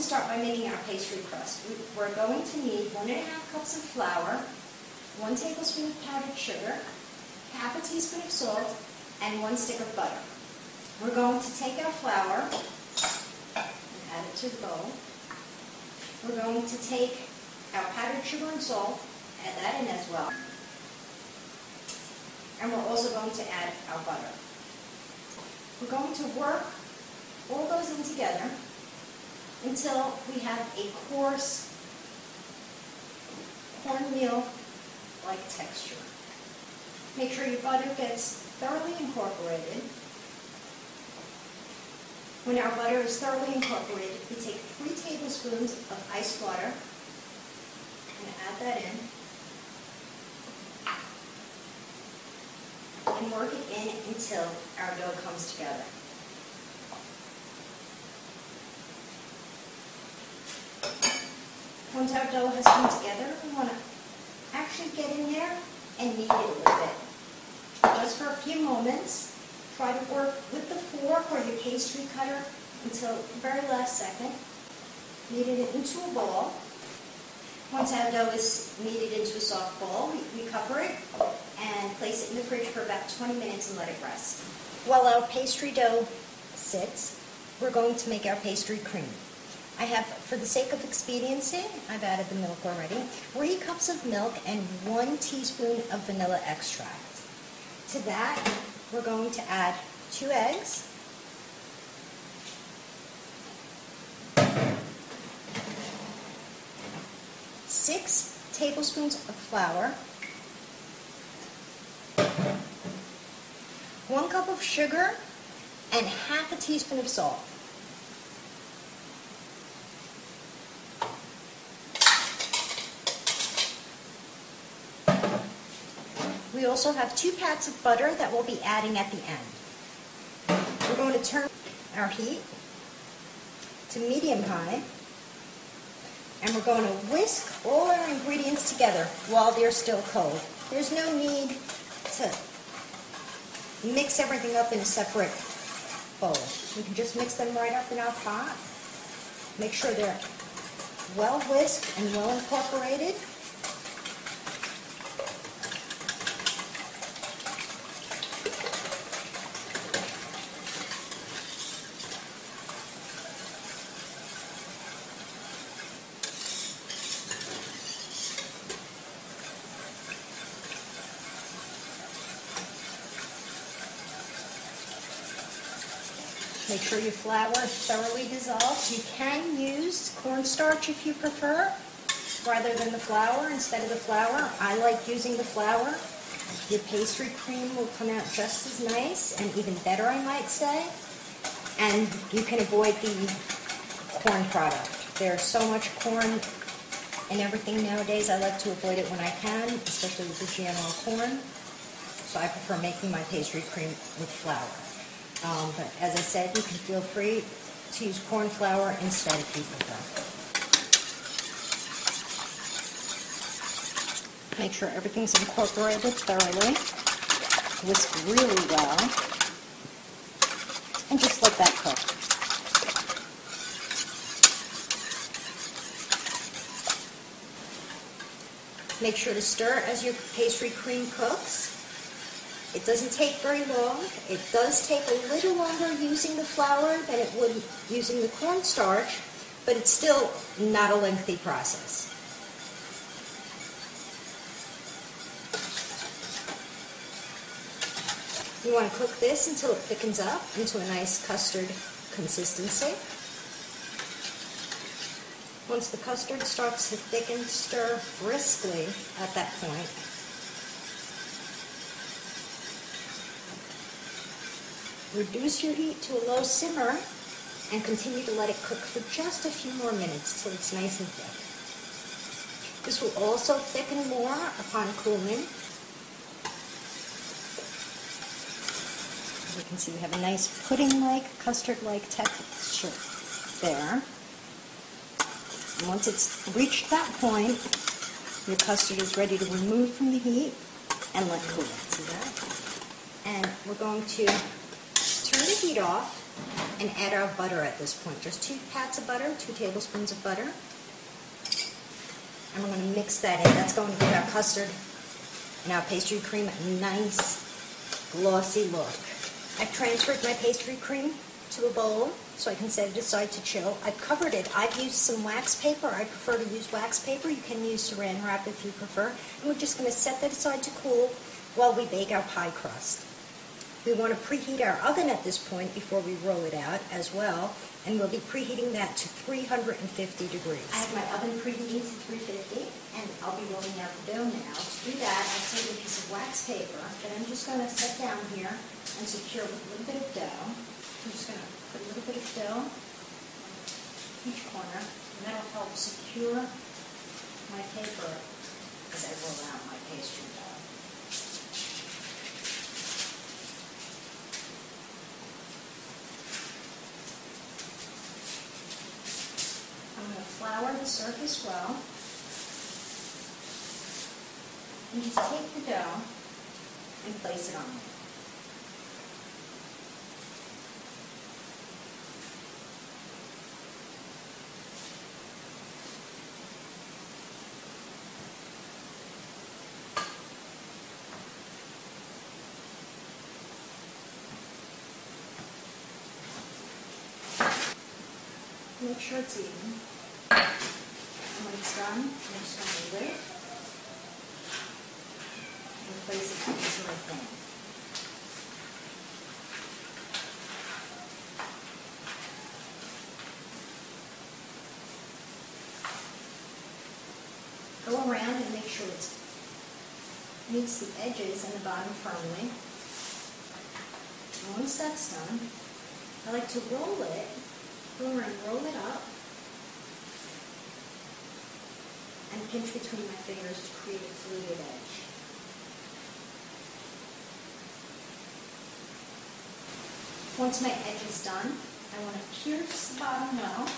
to start by making our pastry crust. We're going to need 1½ cups of flour, 1 tablespoon of powdered sugar, half a teaspoon of salt, and 1 stick of butter. We're going to take our flour and add it to the bowl. We're going to take our powdered sugar and salt, add that in as well. And we're also going to add our butter. We're going to work all those in together until we have a coarse cornmeal-like texture. Make sure your butter gets thoroughly incorporated. When our butter is thoroughly incorporated, we take 3 tablespoons of ice water and add that in. And work it in until our dough comes together. Once our dough has come together, we want to actually get in there and knead it a little bit. Just for a few moments, try to work with the fork or your pastry cutter until the very last second. Knead it into a ball. Once our dough is kneaded into a soft ball, we cover it and place it in the fridge for about 20 minutes and let it rest. While our pastry dough sits, we're going to make our pastry cream. I have, for the sake of expediency, I've added the milk already, 3 cups of milk and 1 teaspoon of vanilla extract. To that, we're going to add 2 eggs, 6 tablespoons of flour, 1 cup of sugar, and half a teaspoon of salt. We also have 2 pats of butter that we'll be adding at the end. We're going to turn our heat to medium-high, and we're going to whisk all our ingredients together while they're still cold. There's no need to mix everything up in a separate bowl. We can just mix them right up in our pot. Make sure they're well whisked and well incorporated. Make sure your flour is thoroughly dissolved. You can use cornstarch if you prefer, rather than the flour. Instead of the flour, I like using the flour. Your pastry cream will come out just as nice, and even better, I might say. And you can avoid the corn product. There's so much corn in everything nowadays. I like to avoid it when I can, especially with the GMO corn. So I prefer making my pastry cream with flour. But as I said, you can feel free to use corn flour instead if you prefer. Make sure everything's incorporated thoroughly. Whisk really well. And just let that cook. Make sure to stir as your pastry cream cooks. It doesn't take very long. It does take a little longer using the flour than it would using the cornstarch, but it's still not a lengthy process. You want to cook this until it thickens up into a nice custard consistency. Once the custard starts to thicken, stir briskly at that point. Reduce your heat to a low simmer and continue to let it cook for just a few more minutes till it's nice and thick. This will also thicken more upon cooling. As you can see, we have a nice pudding-like, custard-like texture there. And once it's reached that point, your custard is ready to remove from the heat and let cool. See that? And we're going to turn the heat off and add our butter at this point. Just 2 pats of butter, 2 tablespoons of butter. And we're going to mix that in. That's going to give our custard and our pastry cream a nice glossy look. I've transferred my pastry cream to a bowl so I can set it aside to chill. I've covered it. I've used some wax paper. I prefer to use wax paper. You can use saran wrap if you prefer. And we're just going to set that aside to cool while we bake our pie crust. We want to preheat our oven at this point before we roll it out as well, and we'll be preheating that to 350 degrees. I have my oven preheating to 350, and I'll be rolling out the dough now. To do that, I've taken a piece of wax paper that I'm just going to set down here and secure with a little bit of dough. I'm just going to put a little bit of dough on each corner, and that'll help secure my paper as I roll out my pastry dough. I'm going to flour the surface well, and just take the dough and place it on there. Make sure it's even. And when it's done, I'm just going to lid it and place it into my pan. Go around and make sure it meets the edges and the bottom firmly. And once that's done, I like to roll it. Go around, roll it up, and pinch between my fingers to create a fluted edge. Once my edge is done, I want to pierce the bottom well.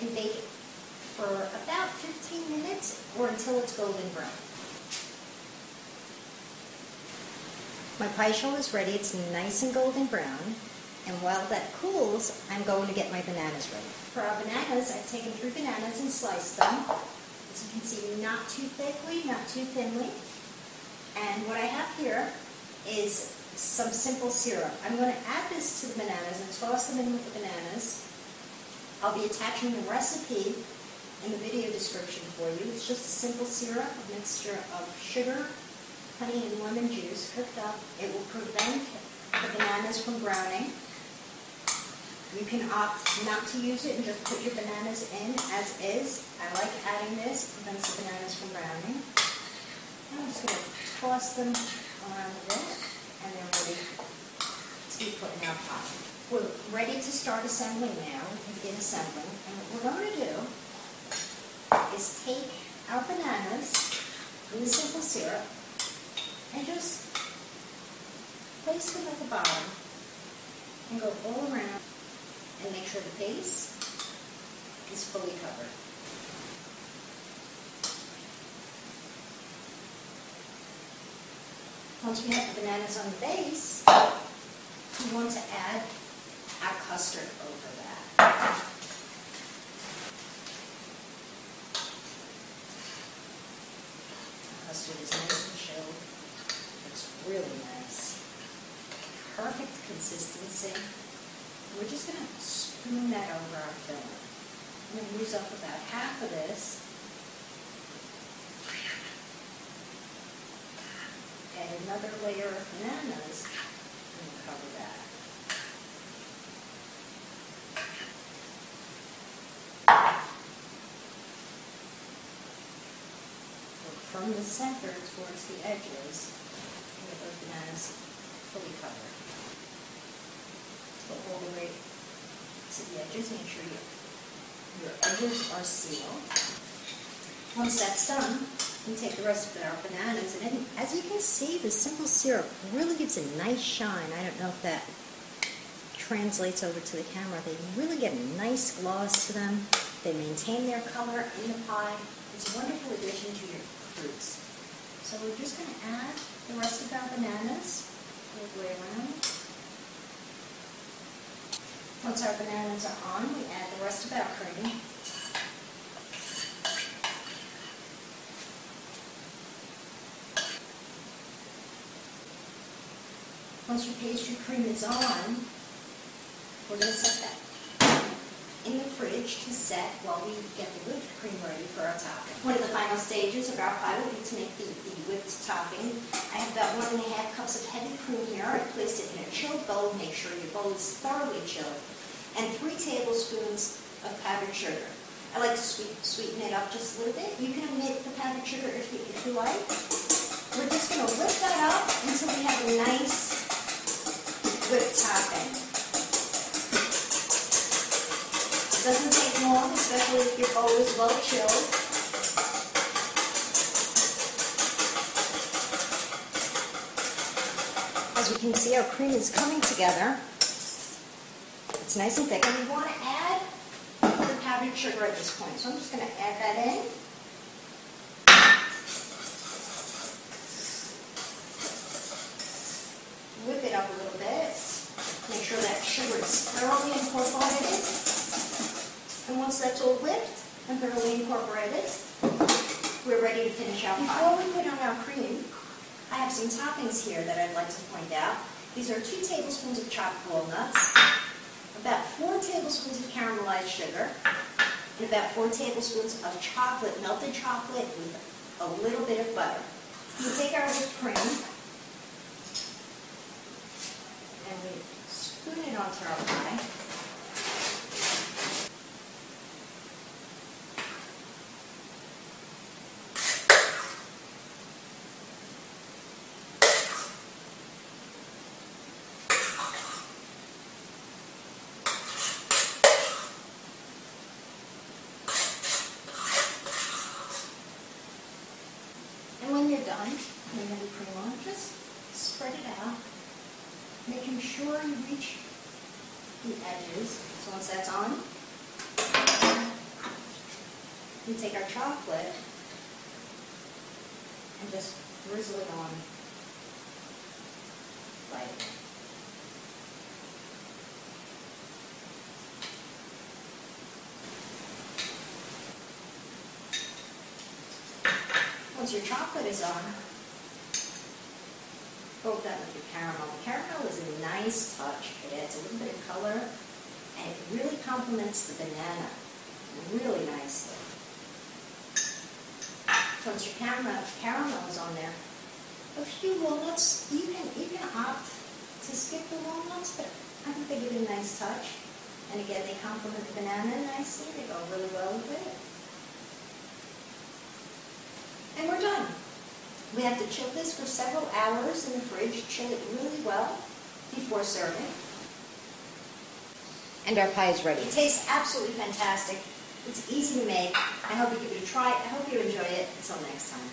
And bake it for about 15 minutes or until it's golden brown. My pie shell is ready. It's nice and golden brown. And while that cools, I'm going to get my bananas ready. For our bananas, I've taken 3 bananas and sliced them. As you can see, not too thickly, not too thinly. And what I have here is some simple syrup. I'm going to add this to the bananas and toss them in with the bananas. I'll be attaching the recipe in the video description for you. It's just a simple syrup, a mixture of sugar, honey, and lemon juice cooked up. It will prevent the bananas from browning. You can opt not to use it and just put your bananas in as is. I like adding this. It prevents the bananas from browning. I'm just going to toss them around a bit, and they're ready to be put in our pot. We're ready to start assembling now. We can begin assembling. And what we're going to do is take our bananas in the simple syrup and just place them at the bottom and go all around and make sure the base is fully covered. Once we have the bananas on the base, we want to add our custard over that. The custard is nice and chilled. It's really nice. Perfect consistency. We're just going to spoon that over our filling. I'm going to use up about half of this. Add another layer of bananas and cover that. From the center towards the edges, and get those bananas fully covered. Go all the way to the edges. Make sure your edges are sealed. Once that's done, we take the rest of our bananas, and as you can see, the simple syrup really gives a nice shine. I don't know if that translates over to the camera. They really get a nice gloss to them. They maintain their color in the pie. It's a wonderful addition to your fruits. So we're just going to add the rest of our bananas all the way around. Once our bananas are on, we add the rest of our cream. Once your pastry cream is on, we're going to set that in the fridge to set while we get the whipped cream ready for our topping. One of the final stages of our pie will be to make the whipped topping. I have about 1.5 cups of heavy cream here. I placed it in a chilled bowl. Make sure your bowl is thoroughly chilled. And 3 tablespoons of powdered sugar. I like to sweeten it up just a little bit. You can omit the powdered sugar if you like. We're just going to whip that up until we have a nice whipped topping. It doesn't take long, especially if your bowl is well chilled. As we can see, our cream is coming together. It's nice and thick, and we want to add the powdered sugar at this point. So I'm just going to add that in. Whip it up a little bit. Make sure that sugar is thoroughly incorporated. And once that's all whipped and thoroughly incorporated, we're ready to finish our pie. Before we put on our cream, I have some toppings here that I'd like to point out. These are 2 tablespoons of chopped walnuts, about 4 tablespoons of caramelized sugar, and about 4 tablespoons of chocolate, melted chocolate with a little bit of butter. We take our whipped cream and we spoon it onto our pie. And when you're done, when you have the cream on, just spread it out, making sure you reach the edges. So once that's on, we take our chocolate and just drizzle it on lightly. Once your chocolate is on, poke that with your caramel. The caramel is a nice touch. It adds a little bit of color, and it really complements the banana really nicely. So once your caramel is on there, a few walnuts. You can opt to skip the walnuts, but I think they give it a nice touch. And again, they complement the banana nicely. They go really well with it. And we're done. We have to chill this for several hours in the fridge, chill it really well before serving. And our pie is ready. It tastes absolutely fantastic. It's easy to make. I hope you give it a try. I hope you enjoy it. Until next time.